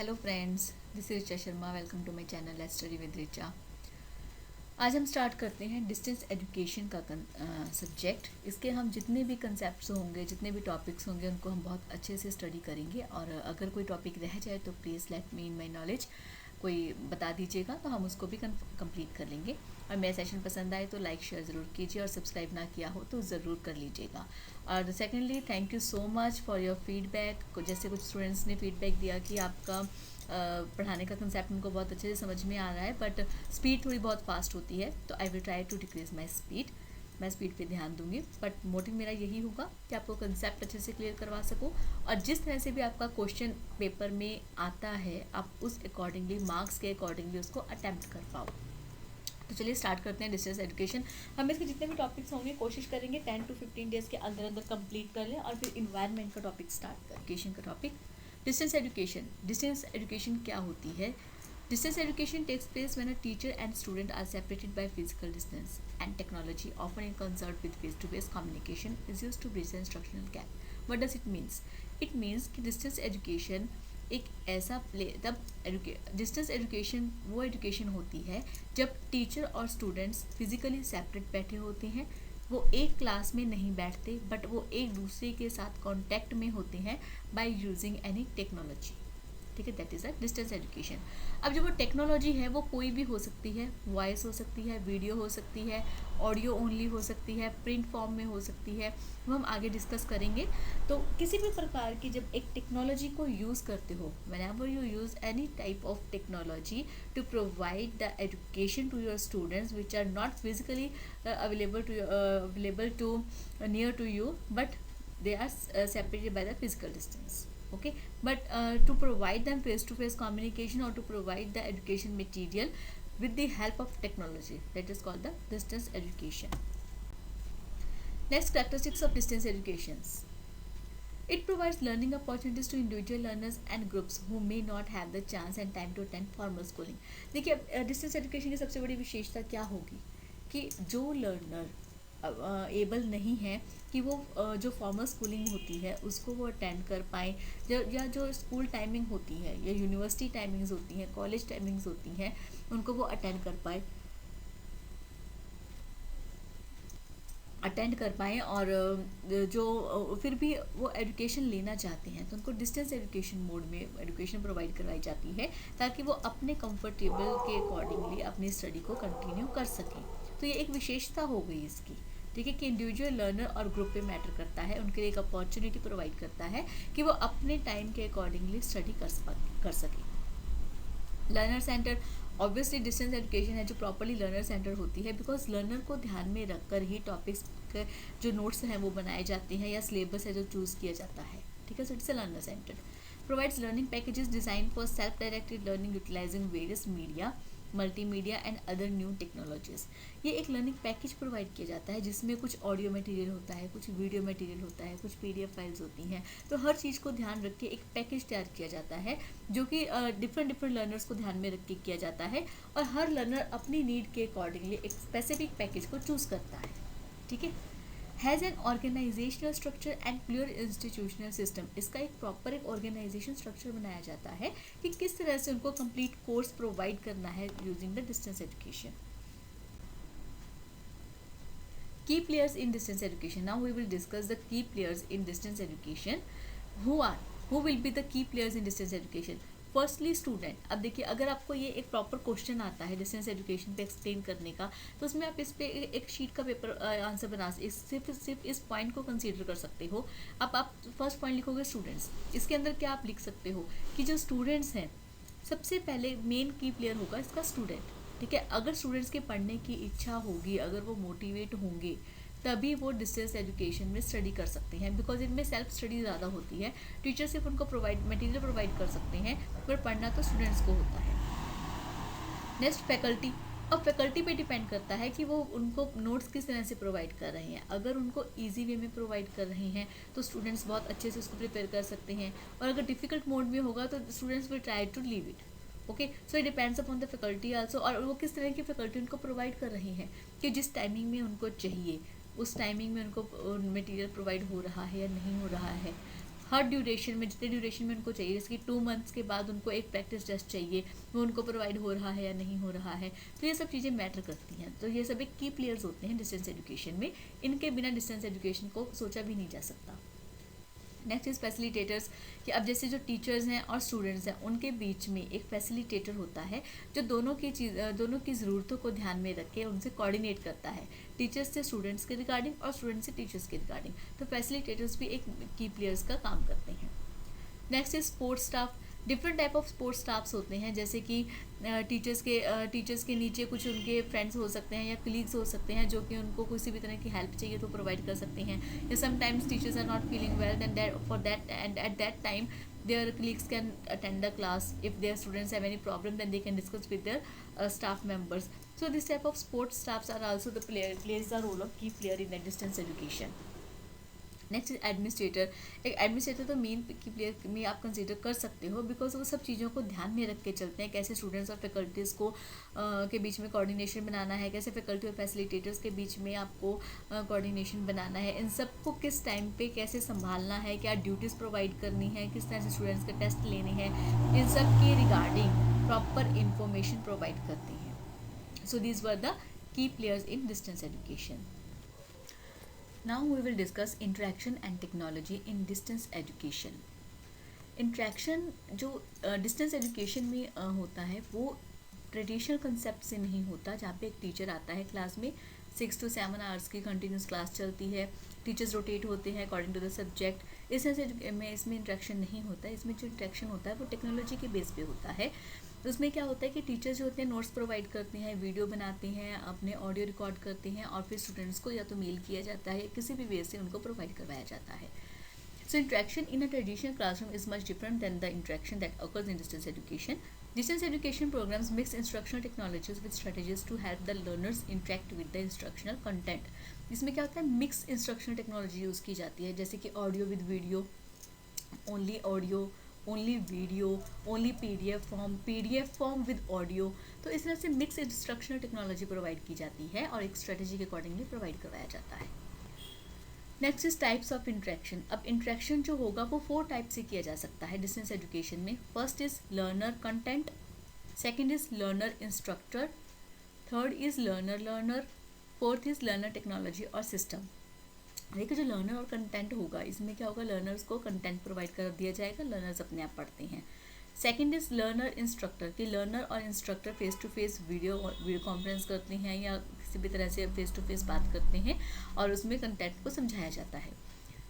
Hello friends, this is Richa Sharma. Welcome to my channel let's study with Richa. आज हम start करते हैं डिस्टेंस एजुकेशन का सब्जेक्ट। इसके हम जितने भी कंसेप्ट्स होंगे, जितने भी टॉपिक्स होंगे, उनको हम बहुत अच्छे से स्टडी करेंगे। और अगर कोई टॉपिक रह जाए तो please let me in my knowledge, कोई बता दीजिएगा तो हम उसको भी कंप्लीट कर लेंगे। और मेरा सेशन पसंद आए तो लाइक शेयर ज़रूर कीजिए, और सब्सक्राइब ना किया हो तो ज़रूर कर लीजिएगा। और secondly, thank you so much for your feedback. जैसे कुछ स्टूडेंट्स ने फीडबैक दिया कि आपका पढ़ाने का कंसेप्ट उनको बहुत अच्छे से समझ में आ रहा है, बट स्पीड थोड़ी बहुत फास्ट होती है, तो I will try to decrease my speed. मैं स्पीड पे ध्यान दूंगी, बट मोटिव मेरा यही होगा कि आपको कंसेप्ट अच्छे से क्लियर करवा सकूं। और जिस तरह से भी आपका क्वेश्चन पेपर में आता है, आप उस अकॉर्डिंगली, मार्क्स के अकॉर्डिंगली उसको अटैम्प्ट कर पाओ। तो चलिए स्टार्ट करते हैं डिस्टेंस एजुकेशन। हम इसके जितने भी टॉपिक्स होंगे कोशिश करेंगे 10 to 15 डेज के अंदर अंदर कंप्लीट कर लें, और फिर इन्वायरमेंट का टॉपिक स्टार्ट कर, एजुकेशन का topic. Distance education. Distance education क्या होती है? Distance education takes place when a teacher and student are separated by physical distance, and technology, often in concert with face-to-face communication, is used to bridge the instructional gap. What does it means? It means कि distance education एक ऐसा distance education वो education होती है जब teacher और students physically separate बैठे होते हैं। वो एक क्लास में नहीं बैठते, बट वो एक दूसरे के साथ कांटेक्ट में होते हैं बाय यूजिंग एनी टेक्नोलॉजी। ठीक है, that is a distance education. अब जो वो टेक्नोलॉजी है वो कोई भी हो सकती है, वॉइस हो सकती है, वीडियो हो सकती है, ऑडियो ओनली हो सकती है, प्रिंट फॉर्म में हो सकती है, वो हम आगे डिस्कस करेंगे। तो किसी भी प्रकार की जब एक टेक्नोलॉजी को यूज़ करते हो, whenever you use any type of technology to provide the education to your students which are not physically available to near to you, but they are separated by the physical distance. Okay, but to provide them face to face communication, or to provide the education material with the help of technology, that is called the distance education. Next, characteristics of distance educations. It provides learning opportunities to individual learners and groups who may not have the chance and time to attend formal schooling. देखिए, distance education की सबसे बड़ी विशेषता क्या होगी कि जो learner able नहीं है कि वो जो फॉर्मल स्कूलिंग होती है उसको वो अटेंड कर पाएँ, या जो स्कूल टाइमिंग होती है या यूनिवर्सिटी टाइमिंग्स होती हैं, कॉलेज टाइमिंग्स होती हैं, उनको वो अटेंड कर पाएँ। और जो फिर भी वो एजुकेशन लेना चाहते हैं तो उनको डिस्टेंस एजुकेशन मोड में एजुकेशन प्रोवाइड करवाई जाती है, ताकि वो अपने कंफर्टेबल के अकॉर्डिंगली अपनी स्टडी को कंटिन्यू कर सकें। तो ये एक विशेषता हो गई इसकी। ठीक है, कि इंडिविजुअल लर्नर और ग्रुप पे मैटर करता है, उनके लिए एक अपॉर्चुनिटी प्रोवाइड करता है कि वो अपने टाइम के अकॉर्डिंगली स्टडी कर सकें। Learner centre, obviously distance education है जो प्रॉपरली लर्नर सेंटर होती है, बिकॉज लर्नर को ध्यान में रखकर ही टॉपिक्स के जो नोट्स हैं वो बनाए जाते हैं, या सिलेबस है जो चूज़ किया जाता है। ठीक है, so it's a learner centre. Provides learning packages design for self directed learning utilising various media, multimedia and other new technologies. ये एक लर्निंग पैकेज प्रोवाइड किया जाता है जिसमें कुछ ऑडियो मटेरियल होता है, कुछ वीडियो मटेरियल होता है, कुछ पीडीएफ फाइल्स होती हैं। तो हर चीज़ को ध्यान रख के एक पैकेज तैयार किया जाता है, जो कि डिफरेंट लर्नर्स को ध्यान में रख के किया जाता है, और हर लर्नर अपनी नीड के अकॉर्डिंगली एक स्पेसिफिक पैकेज को चूज़ करता है। ठीक है, has an organisational structure and clear institutional system. इसका एक प्रॉपर एक ऑर्गेनाइजेशन स्ट्रक्चर बनाया जाता है कि किस तरह से उनको कंप्लीट कोर्स प्रोवाइड करना है using the distance education. Key players in distance education. Now we will discuss the key players in distance education. Who will be the key players in distance education? Firstly student. अब देखिए, अगर आपको ये एक proper question आता है distance education पे explain करने का, तो उसमें आप इस पे एक शीट का पेपर आंसर बना सिर्फ इस पॉइंट को कंसीडर कर सकते हो। अब आप फर्स्ट पॉइंट लिखोगे स्टूडेंट्स, इसके अंदर क्या आप लिख सकते हो कि जो स्टूडेंट्स हैं, सबसे पहले मेन की प्लेयर होगा इसका स्टूडेंट। ठीक है, अगर स्टूडेंट्स के पढ़ने की इच्छा होगी, अगर वो मोटिवेट होंगे, तभी वो डिस्टेंस एजुकेशन में स्टडी कर सकते हैं, बिकॉज इनमें सेल्फ स्टडी ज़्यादा होती है। टीचर सिर्फ उनको मटेरियल प्रोवाइड कर सकते हैं, पर पढ़ना तो स्टूडेंट्स को होता है। Next, faculty. अब फैकल्टी पे डिपेंड करता है कि वो उनको नोट्स किस तरह से प्रोवाइड कर रहे हैं। अगर उनको ईजी वे में प्रोवाइड कर रहे हैं तो स्टूडेंट्स बहुत अच्छे से उसको प्रिपेयर कर सकते हैं, और अगर डिफ़िकल्ट मोड में होगा तो students will try to leave it. Okay, so it depends upon the faculty also, और वो किस तरह की फैकल्टी उनको प्रोवाइड कर रही हैं, कि जिस टाइमिंग में उनको चाहिए उस टाइमिंग में उनको मटेरियल प्रोवाइड हो रहा है या नहीं हो रहा है। हर ड्यूरेशन में, जितने ड्यूरेशन में उनको चाहिए, जैसे कि 2 मंथ्स के बाद उनको एक प्रैक्टिस टेस्ट चाहिए, वो उनको प्रोवाइड हो रहा है या नहीं हो रहा है। तो ये सब चीज़ें मैटर करती हैं। तो ये सब एक की प्लेयर्स होते हैं डिस्टेंस एजुकेशन में। इनके बिना डिस्टेंस एजुकेशन को सोचा भी नहीं जा सकता। नेक्स्ट इज फैसिलिटेटर्स, कि अब जैसे जो टीचर्स हैं और स्टूडेंट्स हैं उनके बीच में एक फैसिलिटेटर होता है जो दोनों की ज़रूरतों को ध्यान में रख के उनसे कोऑर्डिनेट करता है, टीचर्स से स्टूडेंट्स के रिगार्डिंग और स्टूडेंट्स से टीचर्स के रिगार्डिंग। तो फैसिलिटेटर्स भी एक की प्लेयर्स का काम करते हैं। Next is sports staff. Different type of sports staffs होते हैं, जैसे कि टीचर्स के नीचे कुछ उनके फ्रेंड्स हो सकते हैं या कलीग्स हो सकते हैं जो कि उनको किसी भी तरह की हेल्प चाहिए तो प्रोवाइड कर सकते हैं। या sometimes teachers are not feeling well then for that and at that time their colleagues can attend the class. If their students have any problem, then they can discuss with their staff members. So this type of sports staffs are also plays the role of key player in the distance education. Next administrator. एक administrator तो main की player में आप consider कर सकते हो, because वो सब चीज़ों को ध्यान में रख के चलते हैं, कैसे स्टूडेंट्स और फैकल्टीज़ को के बीच में कोऑर्डिनेशन बनाना है, कैसे फैकल्टी और फैसिलिटेटर्स के बीच में आपको कोऑर्डिनेशन बनाना है, इन सब को किस टाइम पे कैसे संभालना है, क्या ड्यूटीज़ प्रोवाइड करनी है, किस तरह से स्टूडेंट्स के टेस्ट लेने हैं, इन सब के रिगार्डिंग प्रॉपर इंफॉर्मेशन प्रोवाइड करती हैं। So these were the key players in distance education. Now we will discuss interaction and technology in distance education. Interaction जो distance education में होता है वो ट्रेडिशनल कंसेप्ट से नहीं होता, जहाँ पे एक टीचर आता है क्लास में, 6 to 7 आवर्स की कंटिन्यूस क्लास चलती है, टीचर्स रोटेट होते हैं अकॉर्डिंग टू द सब्जेक्ट। इस तरह से इसमें इंट्रैक्शन नहीं होता है। इसमें जो इंट्रैक्शन होता है वो टेक्नोलॉजी के बेस पे होता है। तो उसमें क्या होता है कि टीचर्स जो होते हैं नोट्स प्रोवाइड करते हैं, वीडियो बनाते हैं, अपने ऑडियो रिकॉर्ड करते हैं और फिर स्टूडेंट्स को या तो मेल किया जाता है, किसी भी वे से उनको प्रोवाइड करवाया जाता है। So interaction in a traditional classroom is much different than the interaction that occurs in distance education. Distance education programs mix instructional technologies with strategies to help the learners interact with the instructional content. इसमें क्या होता है, mix instructional technology use की जाती है, जैसे कि audio with video, audio only video, only PDF form with audio. तो इस तरह से मिक्स इंस्ट्रक्शनल टेक्नोलॉजी प्रोवाइड की जाती है और एक स्ट्रेटेजी के अकॉर्डिंगली प्रोवाइड करवाया जाता है। Next is types of interaction. अब इंट्रैक्शन जो होगा वो 4 टाइप से किया जा सकता है डिस्टेंस एजुकेशन में। First is learner content, second is learner instructor, third is learner, fourth is learner technology और सिस्टम। देखिए जो लर्नर और कंटेंट होगा, इसमें क्या होगा, लर्नर्स को कंटेंट प्रोवाइड कर दिया जाएगा, लर्नर्स अपने आप पढ़ते हैं। सेकंड इज लर्नर इंस्ट्रक्टर, कि लर्नर और instructor face to face video conference करते हैं या किसी भी तरह से फेस टू फेस बात करते हैं और उसमें कंटेंट को समझाया जाता है,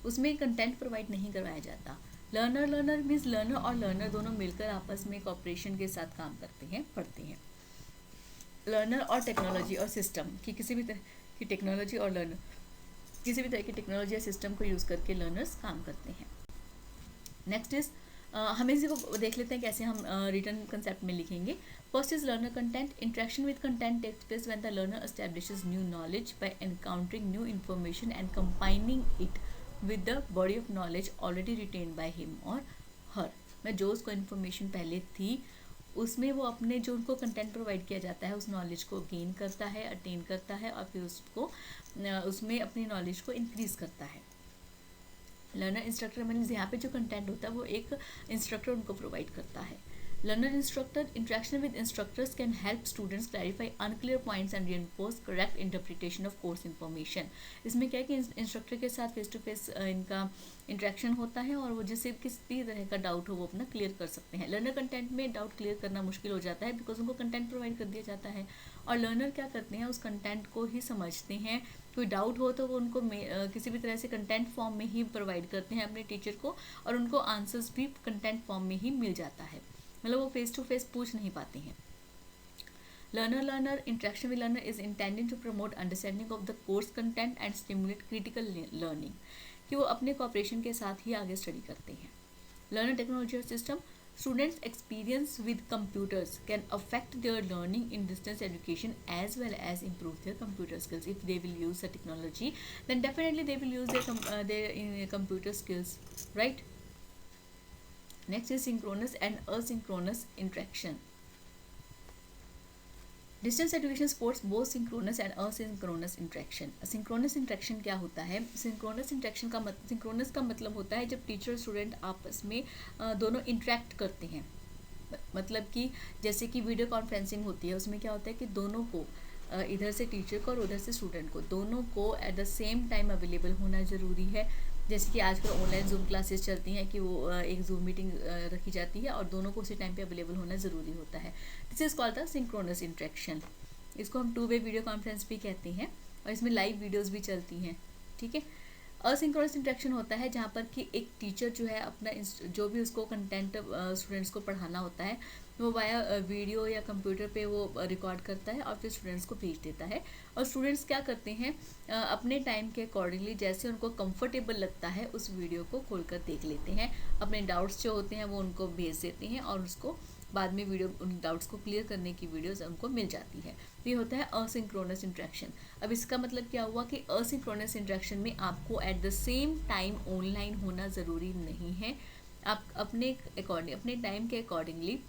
उसमें कंटेंट प्रोवाइड नहीं करवाया जाता। लर्नर मीन्स लर्नर और लर्नर दोनों मिलकर आपस में कॉपरेशन के साथ काम करते हैं, पढ़ते हैं। लर्नर और टेक्नोलॉजी और सिस्टम, कि किसी भी तरह की टेक्नोलॉजी और लर्नर किसी भी तरह की टेक्नोलॉजी या सिस्टम को यूज़ करके लर्नर्स काम करते हैं। नेक्स्ट इज हम इसी को देख लेते हैं कैसे हम रिटर्न कंसेप्ट में लिखेंगे। First is learner content. Interaction with content takes place when the learner establishes new knowledge by encountering new information and combining it with the body of knowledge already retained by him or her. मैं जो उसको information पहले थी उसमें वो अपने जो उनको कंटेंट प्रोवाइड किया जाता है उस नॉलेज को गेन करता है, अटेन करता है और फिर उसको उसमें अपनी नॉलेज को इंक्रीज करता है। लर्नर इंस्ट्रक्टर मीन्स यहाँ पे जो कंटेंट होता है वो एक इंस्ट्रक्टर उनको प्रोवाइड करता है। Learner instructor interaction with instructors can help students clarify unclear points and reinforce correct interpretation of course information. इसमें क्या है कि इंस्ट्रक्टर के साथ फेस टू फेस इनका इंटरेक्शन होता है और वो जिससे किस भी तरह का डाउट हो वो अपना क्लियर कर सकते हैं। लर्नर कंटेंट में डाउट क्लियर करना मुश्किल हो जाता है बिकॉज उनको कंटेंट प्रोवाइड कर दिया जाता है और लर्नर क्या करते हैं, उस कंटेंट को ही समझते हैं। कोई डाउट हो तो वो उनको किसी भी तरह से कंटेंट फॉर्म में ही प्रोवाइड करते हैं अपने टीचर को और उनको आंसर्स भी कंटेंट फॉर्म में ही मिल जाता है, मतलब वो फेस टू फेस पूछ नहीं पाते हैं। Learner interaction with learner is intended to promote understanding of the course content and stimulate critical learning, कि वो अपने कॉपरेशन के साथ ही आगे स्टडी करते हैं। लर्नर टेक्नोलॉजी और system. Students' experience with computers can affect their learning in distance education as well as improve their computer skills. If they will use the technology, then definitely they will use their computer skills, right? Next is synchronous and asynchronous interaction. Distance education supports both synchronous and asynchronous interaction. Synchronous interaction क्या होता है? Synchronous interaction का synchronous का मतलब होता है जब teacher student आपस में दोनों इंटरेक्ट करते हैं। मतलब कि जैसे कि वीडियो कॉन्फ्रेंसिंग होती है, उसमें क्या होता है कि दोनों को इधर से टीचर को और उधर से स्टूडेंट को, दोनों को at the same time available होना ज़रूरी है। जैसे कि आजकल ऑनलाइन जूम क्लासेस चलती हैं कि वो एक जूम मीटिंग रखी जाती है और दोनों को उसी टाइम पे अवेलेबल होना ज़रूरी होता है। This is called the synchronous interaction. इसको हम 2 वे वीडियो कॉन्फ्रेंस भी कहते हैं और इसमें लाइव वीडियोस भी चलती हैं। ठीक है। असिंक्रोनस इंटरेक्शन होता है जहाँ पर कि एक टीचर जो है अपना जो भी उसको कंटेंट स्टूडेंट्स को पढ़ाना होता है वो वाया वीडियो या कंप्यूटर पे वो रिकॉर्ड करता है और फिर स्टूडेंट्स को भेज देता है। और स्टूडेंट्स क्या करते हैं, अपने टाइम के अकॉर्डिंगली जैसे उनको कंफर्टेबल लगता है उस वीडियो को खोलकर देख लेते हैं, अपने डाउट्स जो होते हैं वो उनको भेज देते हैं और उसको बाद में वीडियो उन डाउट्स को क्लियर करने की वीडियोस उनको मिल जाती है। तो ये होता है असिंक्रोनस इंटरेक्शन। अब इसका मतलब क्या हुआ कि असिंक्रोनस इंटरेक्शन में आपको at the same time online होना ज़रूरी नहीं है। आप अपने अकॉर्डिंग, अपने टाइम के अकॉर्डिंगली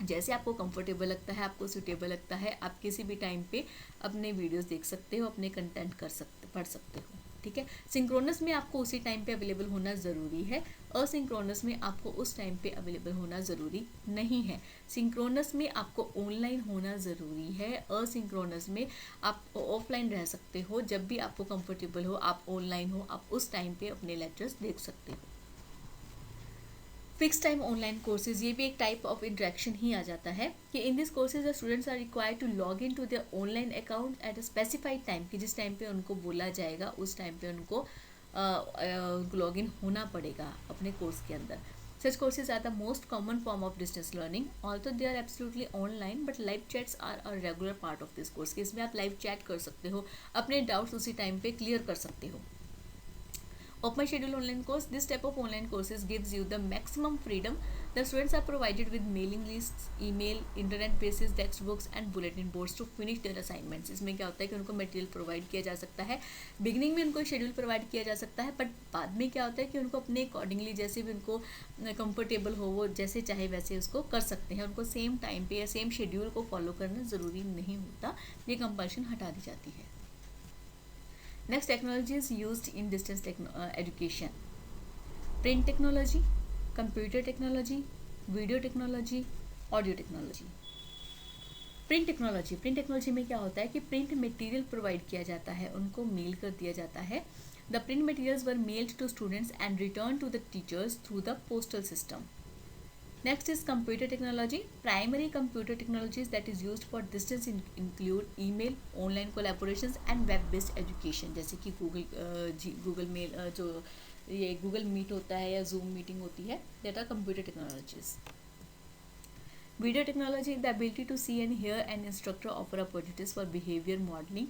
जैसे आपको कंफर्टेबल लगता है, आपको सूटेबल लगता है, आप किसी भी टाइम पे अपने वीडियोस देख सकते हो, अपने कंटेंट पढ़ सकते हो। ठीक है। सिंक्रोनस में आपको उसी टाइम पे अवेलेबल होना ज़रूरी है, असिंक्रोनस में आपको उस टाइम पे अवेलेबल होना ज़रूरी नहीं है। सिंक्रोनस में आपको ऑनलाइन होना ज़रूरी है, असिंक्रोनस में आप ऑफलाइन रह सकते हो, जब भी आपको कंफर्टेबल हो आप ऑनलाइन हो, आप उस टाइम पे अपने लेक्चर्स देख सकते हो। फिक्स टाइम ऑनलाइन कोर्सेज, ये भी एक टाइप ऑफ इंटरेक्शन ही आ जाता है कि in this courses the students are required to log in to their online account at a specified time, कि जिस टाइम पे उनको बोला जाएगा उस टाइम पे उनको लॉग इन होना पड़ेगा अपने कोर्स के अंदर। Such courses are the most common form of distance learning. Although they are absolutely online, but live chats are a regular part of this course. इसमें आप लाइव चैट कर सकते हो, अपने डाउट्स उसी टाइम पे क्लियर कर सकते हो। Open schedule online course. This type of online courses gives you the maximum freedom. The students are provided with mailing lists, email, internet basis textbooks and bulletin boards to finish their assignments. इसमें क्या होता है कि उनको material provide किया जा सकता है, बिगिनिंग में उनको शेड्यूल प्रोवाइड किया जा सकता है, बट बाद में क्या होता है कि उनको अपने अकॉर्डिंगली जैसे भी उनको कंफर्टेबल हो वो जैसे चाहे वैसे उसको कर सकते हैं। उनको सेम टाइम पे या सेम शेड्यूल को फॉलो करना ज़रूरी नहीं होता, ये कंपल्शन हटा दी जाती है। Next technology is used in distance education. Print technology, computer technology, video technology, audio technology. Print technology में क्या होता है कि प्रिंट मटेरियल प्रोवाइड किया जाता है, उनको मेल कर दिया जाता है। The print materials were mailed to students and return to the teachers through the postal system. Next is computer technology. Primary computer technologies that is used for distance include email, online collaborations and web-based education, जैसे कि Google mail, जो ये Google meet होता है या zoom meeting होती है, that are computer technologies. Video technology, the ability to see and hear an instructor offer opportunities for behavior modeling,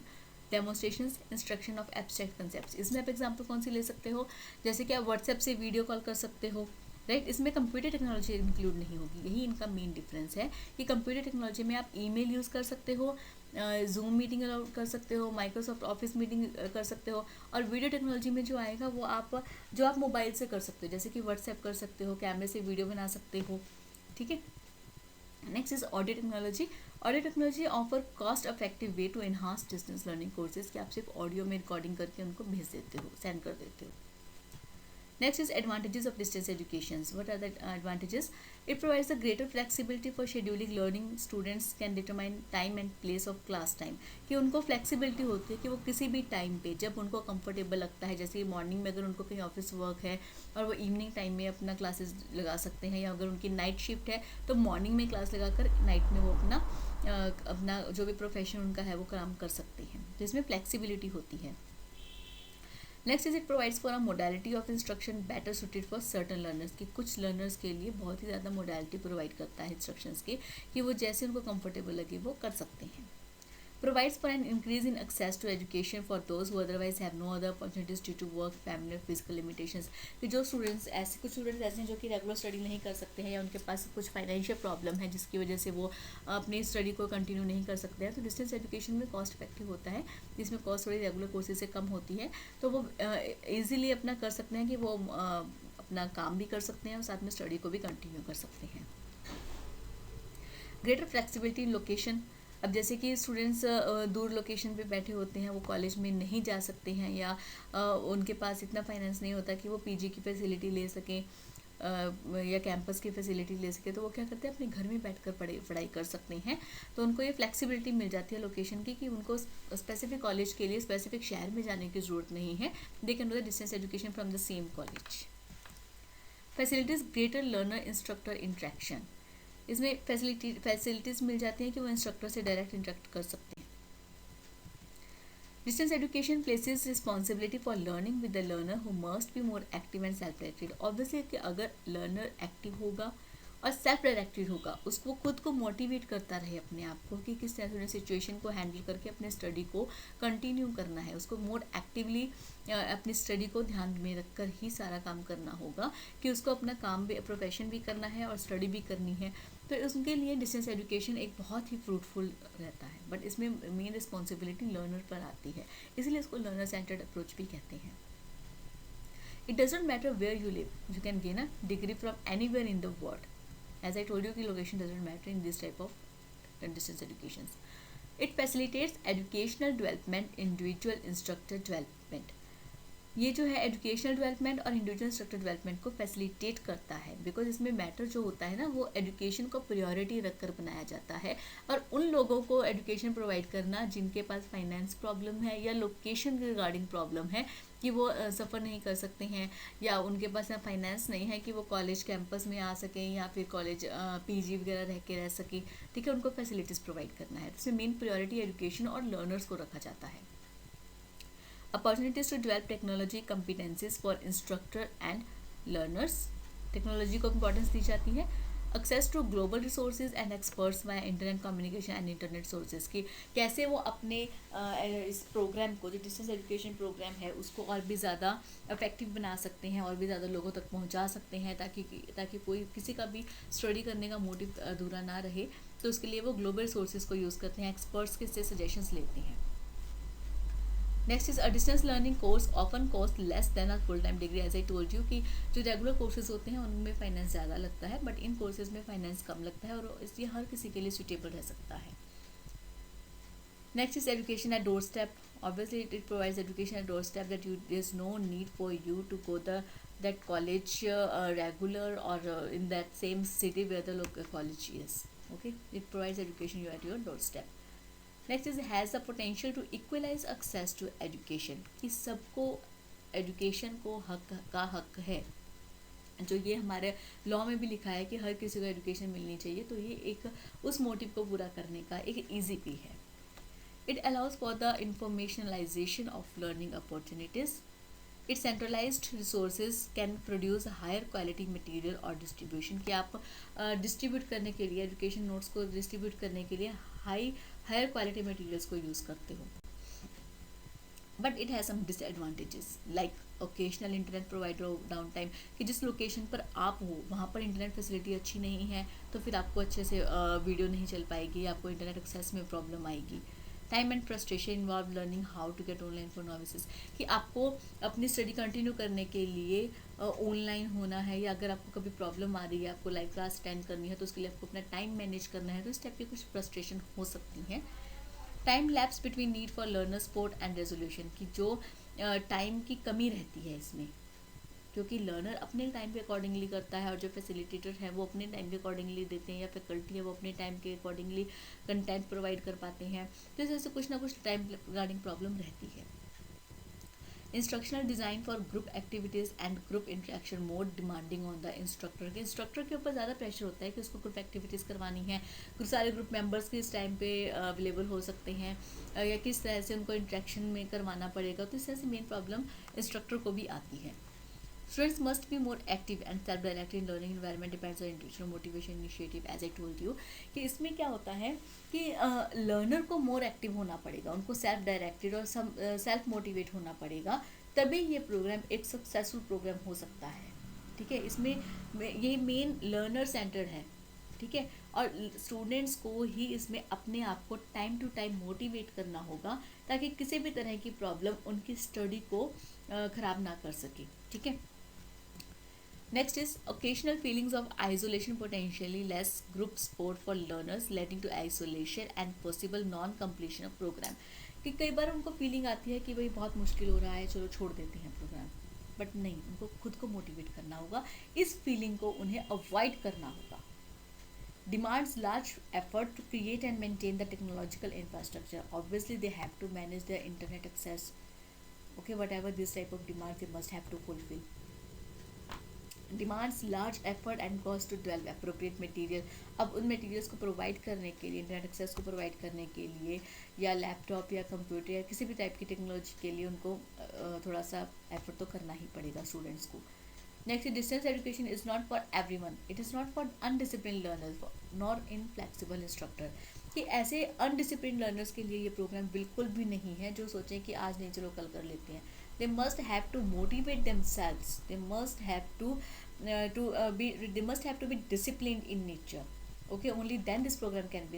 demonstrations, instruction of abstract concepts. इसमें आप एग्जाम्पल कौन सी ले सकते हो, जैसे कि आप व्हाट्सएप से वीडियो कॉल कर सकते हो, राइट। इसमें कंप्यूटर टेक्नोलॉजी इंक्लूड नहीं होगी, यही इनका मेन डिफरेंस है कि कंप्यूटर टेक्नोलॉजी में आप ईमेल यूज़ कर सकते हो, जूम मीटिंग अलाउड कर सकते हो, माइक्रोसॉफ्ट ऑफिस मीटिंग कर सकते हो। और वीडियो टेक्नोलॉजी में जो आएगा वो आप मोबाइल से कर सकते हो, जैसे कि व्हाट्सएप कर सकते हो, कैमरे से वीडियो बना सकते हो। ठीक है। Next is audio technology. Audio technology offer cost effective way to enhance distance learning courses, कि आप सिर्फ ऑडियो में रिकॉर्डिंग करके उनको भेज देते हो, सेंड कर देते हो। Next is advantages of distance education. What are the advantages? It provides a greater flexibility for scheduling learning. Students can determine time and place of class time. कि उनको flexibility होती है कि वो किसी भी टाइम पे जब उनको comfortable लगता है, जैसे मॉर्निंग में अगर उनको कहीं ऑफिस वर्क है और वो इवनिंग टाइम में अपना क्लासेस लगा सकते हैं, या अगर उनकी नाइट शिफ्ट है तो मॉर्निंग में क्लास लगाकर नाइट में वो अपना जो भी प्रोफेशन उनका है वो काम कर सकते हैं, जिसमें फ्लेक्सिबिलिटी होती है। Next is it provides for a modality of instruction better suited for certain learners, कि कुछ लर्नर्स के लिए बहुत ही ज़्यादा मोडालिटी प्रोवाइड करता है इंस्ट्रक्शंस के, कि वो जैसे उनको कंफर्टेबल लगे वो कर सकते हैं। Provides for an increase in access to education for those who otherwise have no other opportunities due to work, family or physical limitations. कि जो स्टूडेंट्स कुछ स्टूडेंट्स ऐसे हैं जो कि रेगुलर स्टडी नहीं कर सकते हैं, या उनके पास कुछ फाइनेंशियल प्रॉब्लम है जिसकी वजह से वो अपनी स्टडी को कंटिन्यू नहीं कर सकते हैं, तो डिस्टेंस एजुकेशन में कॉस्ट इफेक्टिव होता है, जिसमें कॉस्ट थोड़ी रेगुलर कोर्सेज से कम होती है, तो वो ईजिली अपना कर सकते हैं कि वो अपना काम भी कर सकते हैं और साथ में स्टडी को भी कंटिन्यू कर सकते हैं। ग्रेटर फ्लेक्सिबिलिटी इन लोकेशन अब जैसे कि स्टूडेंट्स दूर लोकेशन पे बैठे होते हैं, वो कॉलेज में नहीं जा सकते हैं, या उनके पास इतना फाइनेंस नहीं होता कि वो पीजी की फैसिलिटी ले सकें या कैंपस की फैसिलिटी ले सके, तो वो क्या करते हैं अपने घर में बैठकर पढ़ाई कर सकते हैं। तो उनको ये फ्लेक्सिबिलिटी मिल जाती है लोकेशन की, कि उनको स्पेसिफिक कॉलेज के लिए स्पेसिफिक शहर में जाने की ज़रूरत नहीं है। They can do the distance education from the same college. Facilities greater learner instructor interaction, इसमें फैसिलिटीज़ मिल जाती हैं कि वो इंस्ट्रक्टर से डायरेक्ट इंटरेक्ट कर सकते हैं। Distance education places responsibility for learning with the learner who must be more active and self-directed. Obviously कि अगर learner active होगा और सेल्फ डायरेक्टेड होगा, उसको खुद को मोटिवेट करता रहे अपने आप को कि किस तरह से सिचुएशन को हैंडल करके अपने स्टडी को कंटिन्यू करना है, उसको मोर एक्टिवली अपनी स्टडी को ध्यान में रखकर ही सारा काम करना होगा, कि उसको अपना काम भी, प्रोफेशन भी करना है और स्टडी भी करनी है। तो उसके लिए डिस्टेंस एजुकेशन एक बहुत ही फ्रूटफुल रहता है, बट इसमें मेन रिस्पॉन्सिबिलिटी लर्नर पर आती है, इसलिए इसको लर्नर सेंटर्ड अप्रोच भी कहते हैं। It doesn't matter where you live, you can gain a degree from anywhere in the world. As I told you कि location doesn't matter in this type of distance educations. It facilitates educational development, individual instructor development. ये जो है educational development और individual instructor development को facilitate करता है, because इसमें matter जो होता है ना, वो एजुकेशन को प्रायोरिटी रखकर बनाया जाता है, और उन लोगों को एजुकेशन प्रोवाइड करना जिनके पास फाइनेंस प्रॉब्लम है या लोकेशन के रिगार्डिंग प्रॉब्लम है, कि वो सफ़र नहीं कर सकते हैं, या उनके पास फाइनेंस नहीं है कि वो कॉलेज कैंपस में आ सकें या फिर कॉलेज पीजी वगैरह रह के रह सकें, ठीक है, उनको फैसिलिटीज़ प्रोवाइड करना है। इसमें मेन प्रायोरिटी एजुकेशन और लर्नर्स को रखा जाता है। Opportunities to develop technology competencies for instructor and learners, technology को इम्पोर्टेंस दी जाती है। Access to global resources and experts via internet communication and internet sources, की कैसे वो अपने इस प्रोग्राम को, जो डिस्टेंस एजुकेशन प्रोग्राम है, उसको और भी ज़्यादा इफेक्टिव बना सकते हैं और भी ज़्यादा लोगों तक पहुंचा सकते हैं, ताकि कोई किसी का भी स्टडी करने का मोटिव अधूरा ना रहे। तो उसके लिए वो ग्लोबल रिसोर्सेज को यूज़ करते हैं, एक्सपर्ट्स के से सजेशंस लेते हैं। Next is a distance learning course often cost less than a full time degree. As I told you कि जो रेगुलर कोर्सेज होते हैं उनमें फाइनेंस ज़्यादा लगता है, बट इन कोर्सेज में फाइनेंस कम लगता है, और इसलिए हर किसी के लिए सूटेबल रह सकता है। Next is education at doorstep. Obviously it provides education at doorstep, that there is no need for you to go that college regular or in that same city where the local college is. Okay, it provides education you at your doorstep. Next is has the potential to equalise access to education, कि सबको education को हक है, जो ये हमारे law में भी लिखा है कि हर किसी को एजुकेशन मिलनी चाहिए, तो ये एक उस मोटिव को पूरा करने का एक ईजी वे है। It allows for the informationalization of learning opportunities. It centralized resources can produce higher quality material और डिस्ट्रीब्यूशन, कि आप डिस्ट्रीब्यूट करने के लिए, एजुकेशन नोट्स को डिस्ट्रीब्यूट करने के लिए हायर क्वालिटी मटेरियल्स को यूज़ करते हो। But it has some disadvantages, like occasional internet provider downtime, कि जिस लोकेशन पर आप हो वहाँ पर इंटरनेट फैसिलिटी अच्छी नहीं है, तो फिर आपको अच्छे से वीडियो नहीं चल पाएगी, आपको इंटरनेट एक्सेस में प्रॉब्लम आएगी। Time and frustration involve learning how to get online for novices, कि आपको अपनी स्टडी कंटिन्यू करने के लिए ऑनलाइन होना है, या अगर आपको कभी प्रॉब्लम आ रही है, आपको लाइव क्लास अटेंड करनी है, तो उसके लिए आपको अपना टाइम मैनेज करना है, तो इस टाइप की कुछ फ्रस्ट्रेशन हो सकती हैं। Time lapse between need for learner support and resolution, की जो टाइम की कमी रहती है इसमें, क्योंकि लर्नर अपने टाइम के अकॉर्डिंगली करता है, और जो फैसिलिटेटर है वो अपने टाइम के अकॉर्डिंगली देते हैं, या फैकल्टी है वो अपने टाइम के अकॉर्डिंगली कंटेंट प्रोवाइड कर पाते हैं, तो इस वजह से कुछ ना कुछ टाइम रिगार्डिंग प्रॉब्लम रहती है। Instructional design for group activities and group interaction more demanding on the instructor, के इंस्ट्रक्टर के ऊपर ज़्यादा प्रेशर होता है कि उसको ग्रुप एक्टिविटीज़ करवानी है, सारे ग्रुप मेंबर्स किस टाइम पे अवेलेबल हो सकते हैं, या किस तरह से उनको इंटरेक्शन में करवाना पड़ेगा, तो इस तरह से मेन प्रॉब्लम इंस्ट्रक्टर को भी आती है। Students must be more active and self-directed in learning environment depends on individual motivation initiative, as I told you, कि इसमें क्या होता है कि लर्नर को मोर एक्टिव होना पड़ेगा, उनको सेल्फ डायरेक्टेड और सेल्फ मोटिवेट होना पड़ेगा, तभी ये प्रोग्राम एक सक्सेसफुल प्रोग्राम हो सकता है। ठीक है, इसमें ये मेन लर्नर सेंटर है, ठीक है, और स्टूडेंट्स को ही इसमें अपने आप को टाइम टू टाइम मोटिवेट करना होगा, ताकि किसी भी तरह की प्रॉब्लम उनकी स्टडी को ख़राब ना कर सके। ठीक है, Next is occasional feelings of isolation, potentially less group support for learners leading to isolation and possible non-completion of program. कि कई बार उनको फीलिंग आती है कि भाई बहुत मुश्किल हो रहा है, चलो छोड़ देते हैं प्रोग्राम, बट नहीं, उनको खुद को मोटिवेट करना होगा, इस फीलिंग को उन्हें अवॉइड करना होगा. Demands large effort to create and maintain the technological infrastructure. Obviously they have to manage their internet access. Okay, whatever this type of demands they must have to fulfill. Demands large effort and cost to develop appropriate material. अब उन materials को provide करने के लिए, internet access को provide करने के लिए, या लैपटॉप या कंप्यूटर या किसी भी टाइप की टेक्नोलॉजी के लिए उनको थोड़ा सा एफर्ट तो करना ही पड़ेगा स्टूडेंट्स को. Next, distance education is not for everyone. It is not for undisciplined learners nor inflexible instructor. कि ऐसे अनडिसिप्लिन लर्नर्स के लिए ये प्रोग्राम बिल्कुल भी नहीं है जो सोचें कि आज नहीं चलो कल कर लेते हैं. They must have to motivate themselves. They must have to they must have to be disciplined in nature. Okay, only then this program can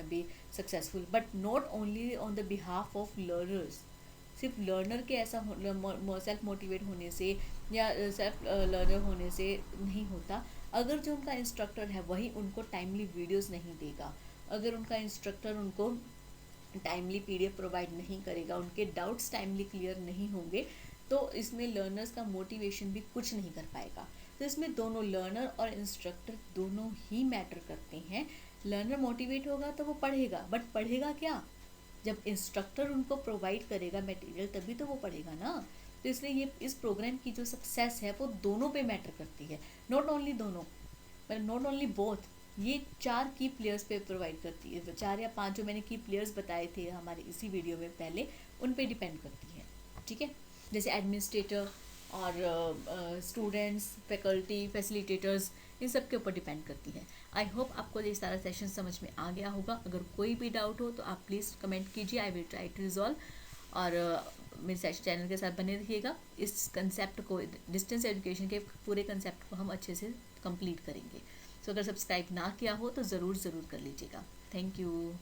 be successful. But not only on the behalf of learners. सिर्फ learner के ऐसा self motivate होने से या self learner होने से नहीं होता. अगर जो उनका इंस्ट्रक्टर है वही उनको टाइमली वीडियोस नहीं देगा, अगर उनका इंस्ट्रक्टर उनको टाइमली पीडीएफ प्रोवाइड नहीं करेगा, उनके डाउट्स टाइमली क्लियर नहीं होंगे, तो इसमें लर्नर्स का मोटिवेशन भी कुछ नहीं कर पाएगा. तो इसमें दोनों लर्नर और इंस्ट्रक्टर दोनों ही मैटर करते हैं. लर्नर मोटिवेट होगा तो वो पढ़ेगा, बट पढ़ेगा क्या? जब इंस्ट्रक्टर उनको प्रोवाइड करेगा मटेरियल तभी तो वो पढ़ेगा ना. तो इसलिए ये इस प्रोग्राम की जो सक्सेस है वो दोनों पे मैटर करती है. नॉट ओनली दोनों, पर नॉट ओनली बोथ. ये 4 की प्लेयर्स पे प्रोवाइड करती है. 4 या 5 जो मैंने की प्लेयर्स बताए थे हमारे इसी वीडियो में पहले, उन पे डिपेंड करती है. ठीक है, जैसे एडमिनिस्ट्रेटर और स्टूडेंट्स, फैकल्टी, फैसिलिटेटर्स, इन सब के ऊपर डिपेंड करती है. आई होप आपको ये सारा सेशन समझ में आ गया होगा. अगर कोई भी डाउट हो तो आप प्लीज़ कमेंट कीजिए, I will try to resolve. और मेरे चैनल के साथ बने रहिएगा. इस कंसेप्ट को, डिस्टेंस एजुकेशन के पूरे कंसेप्ट को हम अच्छे से कंप्लीट करेंगे. सो अगर सब्सक्राइब ना किया हो तो ज़रूर कर लीजिएगा. Thank you.